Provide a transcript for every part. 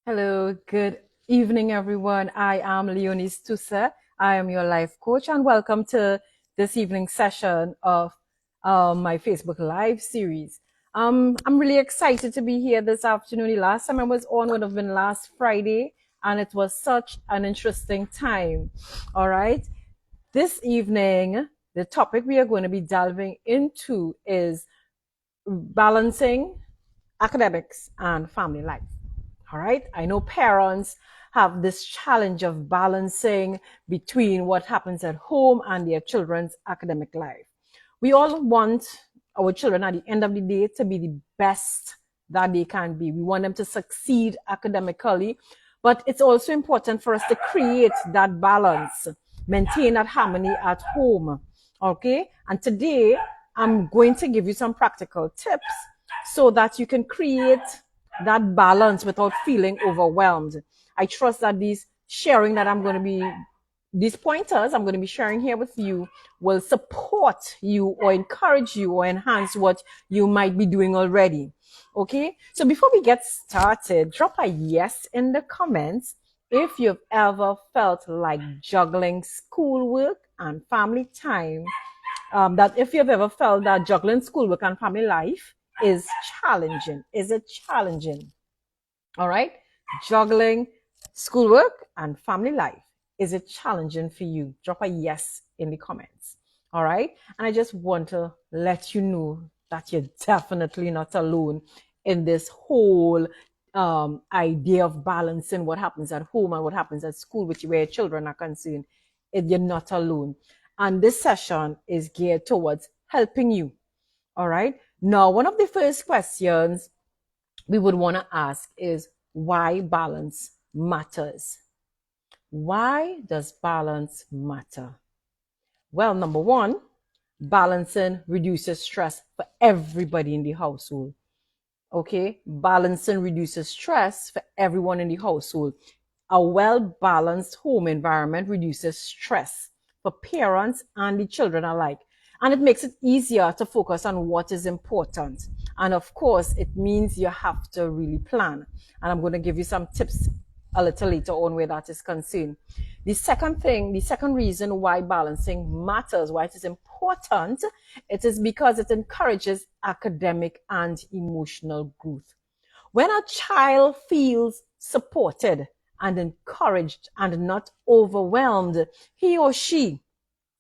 Hello, good evening, everyone. I am Leonie Stusa. I am your life coach, and welcome to this evening session of my Facebook Live series. I'm really excited to be here this afternoon. The last time I was on would have been last Friday, and it was such an interesting time. All right. This evening, the topic we are going to be delving into is balancing academics and family life. All right. I know parents have this challenge of balancing between what happens at home and their children's academic life. We all want our children at the end of the day to be the best that they can be. We want them to succeed academically, but it's also important for us to create that balance, maintain that harmony at home. Okay. And today I'm going to give you some practical tips so that you can create that balance without feeling overwhelmed. I trust that these pointers I'm going to be sharing here with you will support you or encourage you or enhance what you might be doing already. Okay. So before we get started, drop a yes in the comments if you've ever felt like juggling schoolwork and family time. That if you've ever felt that juggling schoolwork and family life is challenging. Is it challenging? All right. Juggling schoolwork and family life. Is it challenging for you? Drop a yes in the comments. All right. And I just want to let you know that you're definitely not alone in this whole idea of balancing what happens at home and what happens at school, where your children are concerned. You're not alone. And this session is geared towards helping you. All right. Now, one of the first questions we would want to ask is why balance matters. Why does balance matter? Well, number one, balancing reduces stress for everybody in the household. Okay, balancing reduces stress for everyone in the household. A well-balanced home environment reduces stress for parents and the children alike. And it makes it easier to focus on what is important. And of course, it means you have to really plan. And I'm going to give you some tips a little later on where that is concerned. The second reason why balancing matters, why it is important, it is because it encourages academic and emotional growth. When a child feels supported and encouraged and not overwhelmed, he or she,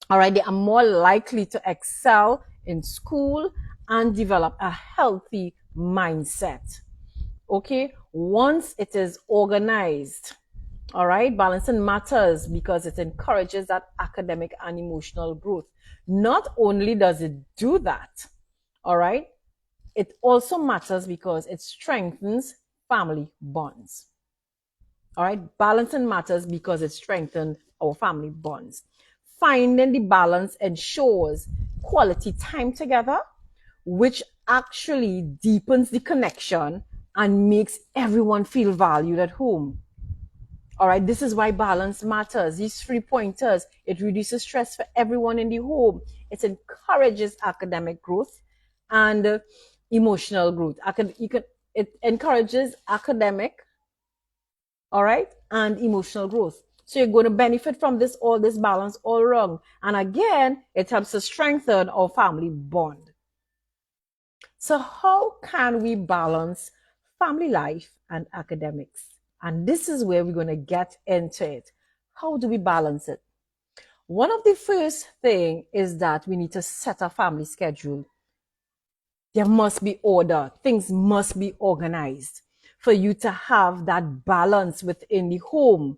all right, they are more likely to excel in school and develop a healthy mindset. Okay, once it is organized, all right, balancing matters because it encourages that academic and emotional growth. Not only does it do that, all right, it also matters because it strengthens family bonds. All right, balancing matters because it strengthens our family bonds. Finding the balance ensures quality time together, which actually deepens the connection and makes everyone feel valued at home. All right, this is why balance matters. These 3 pointers, it reduces stress for everyone in the home. It encourages academic growth and emotional growth. It encourages academic, all right, and emotional growth. So you're going to benefit from all this balance all around. And again, it helps to strengthen our family bond. So how can we balance family life and academics? And this is where we're going to get into it. How do we balance it? One of the first thing is that we need to set a family schedule. There must be order. Things must be organized for you to have that balance within the home,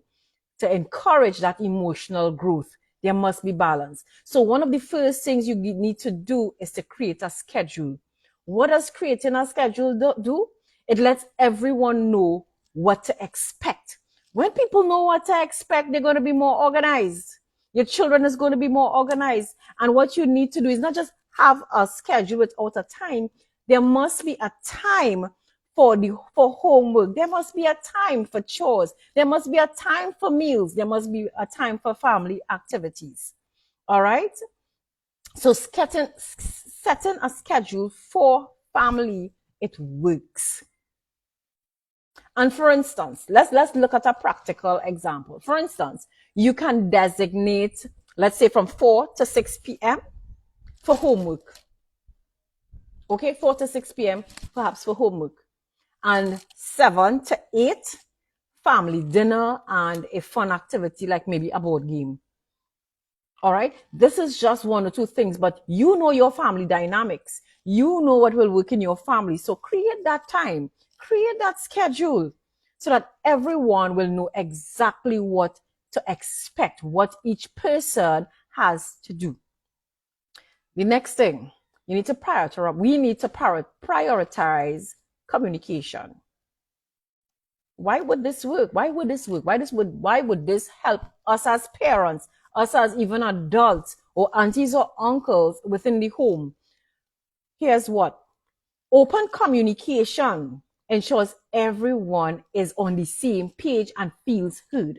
to encourage that emotional growth. There must be balance. So one of the first things you need to do is to create a schedule. What does creating a schedule do? It lets everyone know what to expect. When people know what to expect, they're going to be more organized. Your children is going to be more organized. And what you need to do is not just have a schedule without a time. There must be a time for homework. There must be a time for chores. There must be a time for meals. There must be a time for family activities. All right. So setting a schedule for family, it works. And for instance, let's look at a practical example. For instance, you can designate, let's say from 4 to 6 p.m. for homework. Okay, 4 to 6 p.m. perhaps for homework. And 7 to 8, family dinner and a fun activity like maybe a board game. All right, this is just one or two things, but you know your family dynamics. You know what will work in your family. So create that time, create that schedule so that everyone will know exactly what to expect, what each person has to do. The next thing, we need to prioritize communication. Why would this work? Why would this work? Why would this help us as parents, us as even adults or aunties or uncles within the home? Here's what. Open communication ensures everyone is on the same page and feels heard.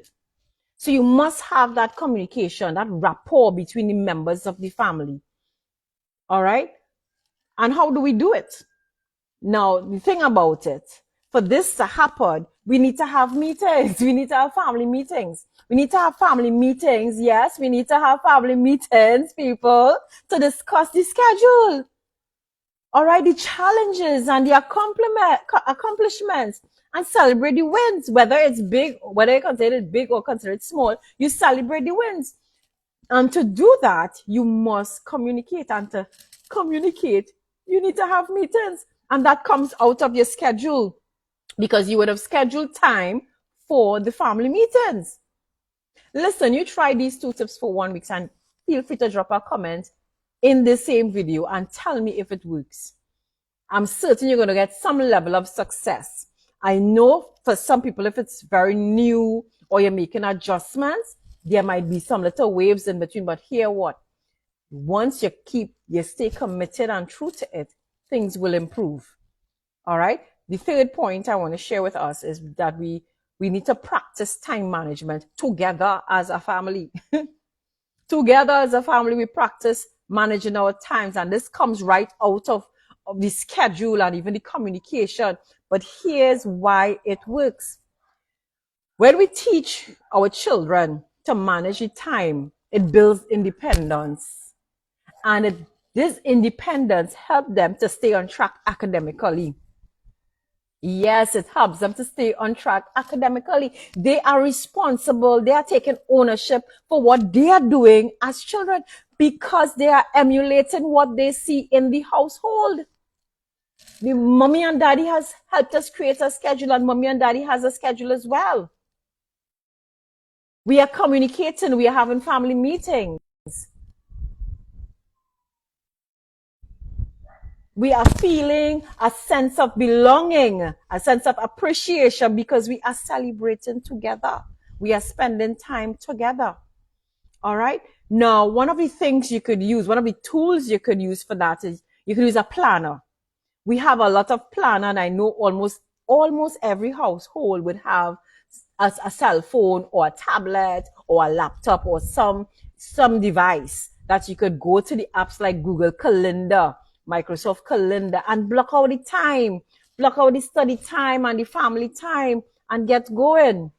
So you must have that communication, that rapport between the members of the family. All right? And how do we do it? Now, the thing about it, for this to happen, we need to have meetings. We need to have family meetings. We need to have family meetings. Yes, we need to have family meetings, people, to discuss the schedule. All right, the challenges and the accomplishments, and celebrate the wins, whether it's big, whether you consider it big or consider it small, you celebrate the wins. And to do that, you must communicate. And to communicate, you need to have meetings. And that comes out of your schedule because you would have scheduled time for the family meetings. Listen, you try these 2 tips for 1 week and feel free to drop a comment in the same video and tell me if it works. I'm certain you're going to get some level of success. I know for some people, if it's very new or you're making adjustments, there might be some little waves in between, but hear what? Once you stay committed and true to it, things will improve. All right. The third point I want to share with us is that we need to practice time management together as a family. Together as a family, we practice managing our times, and this comes right out of the schedule and even the communication. But here's why it works. When we teach our children to manage the time, it builds independence. And this independence helps them to stay on track academically. Yes, it helps them to stay on track academically. They are responsible. They are taking ownership for what they are doing as children because they are emulating what they see in the household. The mommy and daddy has helped us create a schedule, and mommy and daddy has a schedule as well. We are communicating. We are having family meetings. We are feeling a sense of belonging, a sense of appreciation because we are celebrating together. We are spending time together. All right. Now, one of the things you could use, one of the tools you could use for that is you could use a planner. We have a lot of planner, and I know almost every household would have a cell phone or a tablet or a laptop or some device that you could go to the apps like Google Calendar, Microsoft Calendar, and block out the time, block out the study time and the family time, and get going.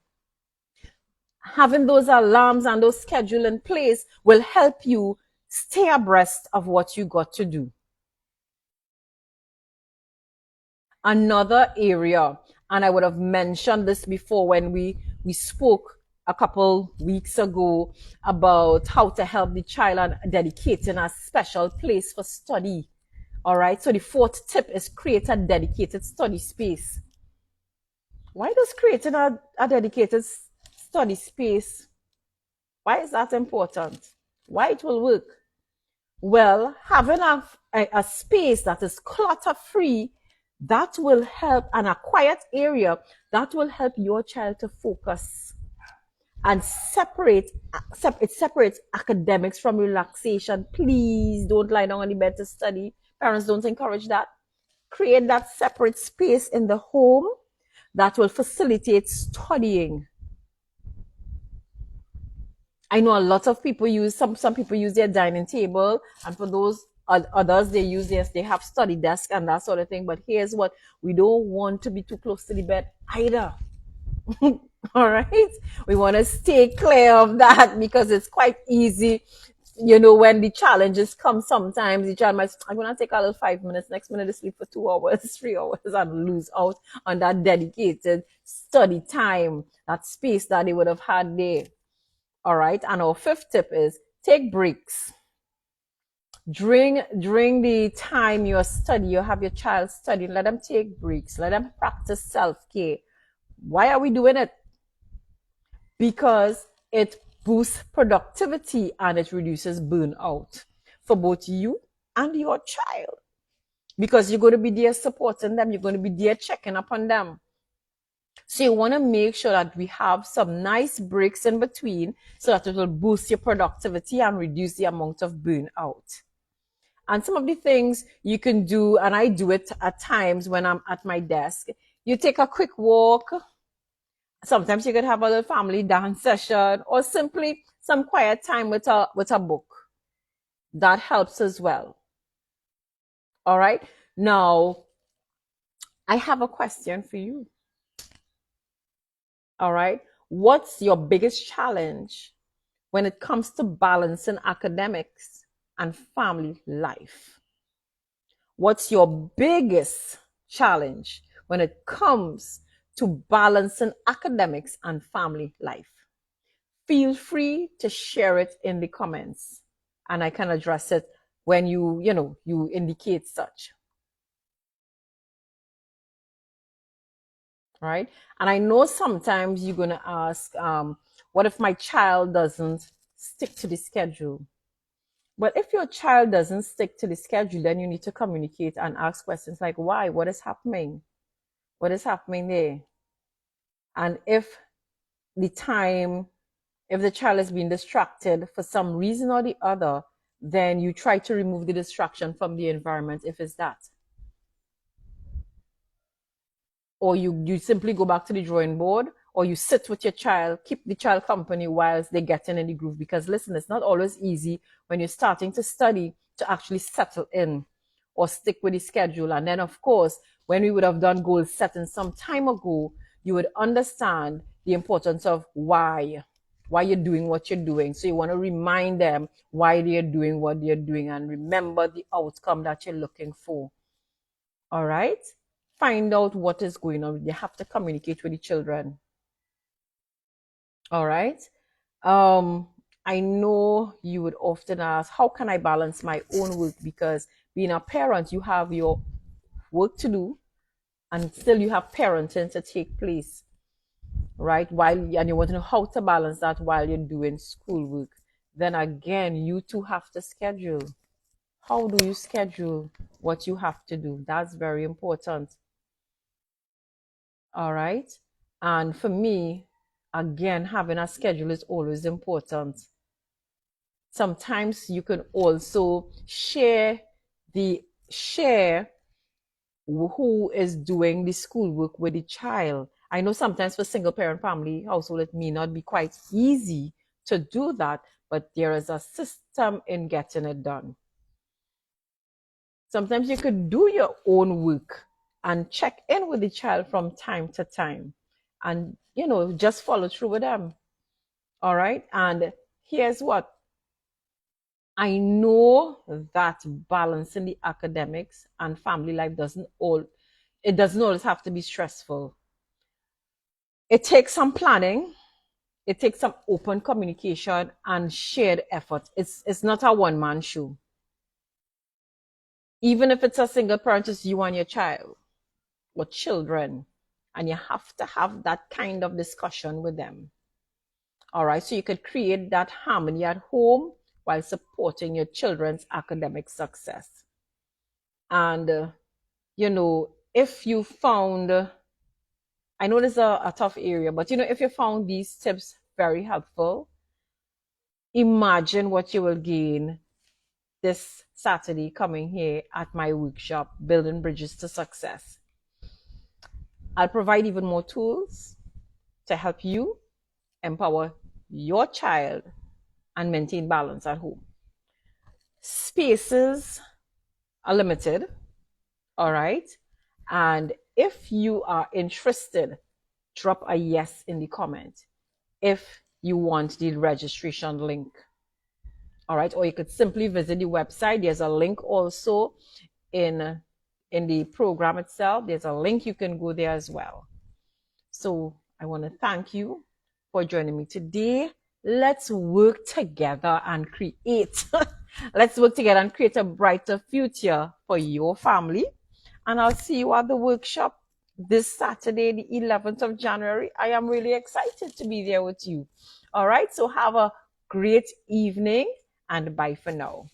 Having those alarms and those schedule in place will help you stay abreast of what you got to do. Another area, and I would have mentioned this before when we spoke a couple weeks ago about how to help the child and dedicating a special place for study. All right. So the fourth tip is create a dedicated study space. Why does creating a dedicated study space, why is that important? Why it will work? Well, having a space that is clutter-free, that will help, and a quiet area, that will help your child to focus and it separates academics from relaxation. Please don't lie down on the bed to study. Parents, don't encourage that. Create that separate space in the home that will facilitate studying. I know a lot of people use, some people use their dining table, and for those Others they use, yes, they have study desk and that sort of thing. But here's what, we don't want to be too close to the bed either. All right, we want to stay clear of that because it's quite easy, when the challenges come. Sometimes the child might, I'm gonna take a little 5 minutes, next minute they sleep for 2 hours, 3 hours, and lose out on that dedicated study time, that space that they would have had there. All right, and our fifth tip is take breaks during the time you study. You have your child studying, let them take breaks, let them practice self-care. Why are we doing it? Because it boosts productivity and it reduces burnout for both you and your child, because you're going to be there supporting them, you're going to be there checking up on them. So you want to make sure that we have some nice breaks in between so that it will boost your productivity and reduce the amount of burnout. And some of the things you can do, and I do it at times when I'm at my desk, you take a quick walk. Sometimes you could have a little family dance session or simply some quiet time with a book. That helps as well. All right. Now, I have a question for you. All right. What's your biggest challenge when it comes to balancing academics and family life? What's your biggest challenge when it comes to balancing academics and family life? Feel free to share it in the comments and I can address it when you indicate such. Right? And I know sometimes you're going to ask, what if my child doesn't stick to the schedule? But if your child doesn't stick to the schedule, then you need to communicate and ask questions like, why? What is happening? What is happening there? And if the child is being distracted for some reason or the other, then you try to remove the distraction from the environment if it's that. Or you simply go back to the drawing board, or you sit with your child, keep the child company whilst they're getting in the groove. Because listen, it's not always easy when you're starting to study to actually settle in or stick with the schedule. And then, of course, when we would have done goal setting some time ago, you would understand the importance of why you're doing what you're doing. So you want to remind them why they're doing what they're doing and remember the outcome that you're looking for. All right? Find out what is going on. You have to communicate with the children. All right? I know you would often ask, how can I balance my own work? Because being a parent, you have your work to do and still you have parenting to take place, right? And you want to know how to balance that while you're doing schoolwork. Then again, you too have to schedule. How do you schedule what you have to do? That's very important. All right. And for me, again, having a schedule is always important. Sometimes you can also share who is doing the schoolwork with the child. I know sometimes for single parent family household, it may not be quite easy to do that, but there is a system in getting it done. Sometimes you could do your own work and check in with the child from time to time and, just follow through with them. All right. And here's what I know, that balancing the academics and family life doesn't always have to be stressful. It takes some planning. It takes some open communication and shared effort. It's not a one-man show. Even if it's a single parent, it's you and your child or children, and you have to have that kind of discussion with them. All right, so you could create that harmony at home while supporting your children's academic success. And if you found, I know this is a tough area, but if you found these tips very helpful, imagine what you will gain this Saturday coming here at my workshop, Building Bridges to Success. I'll provide even more tools to help you empower your child and maintain balance at home. Spaces limited. All right. And if you are interested, drop a yes in the comment if you want the registration link. All right. Or you could simply visit the website. There's a link also in the program itself. There's a link, you can go there as well. So I want to thank you for joining me today. Let's work together and create. Let's work together and create a brighter future for your family. And I'll see you at the workshop this Saturday, the 11th of January. I am really excited to be there with you. All right. So have a great evening and bye for now.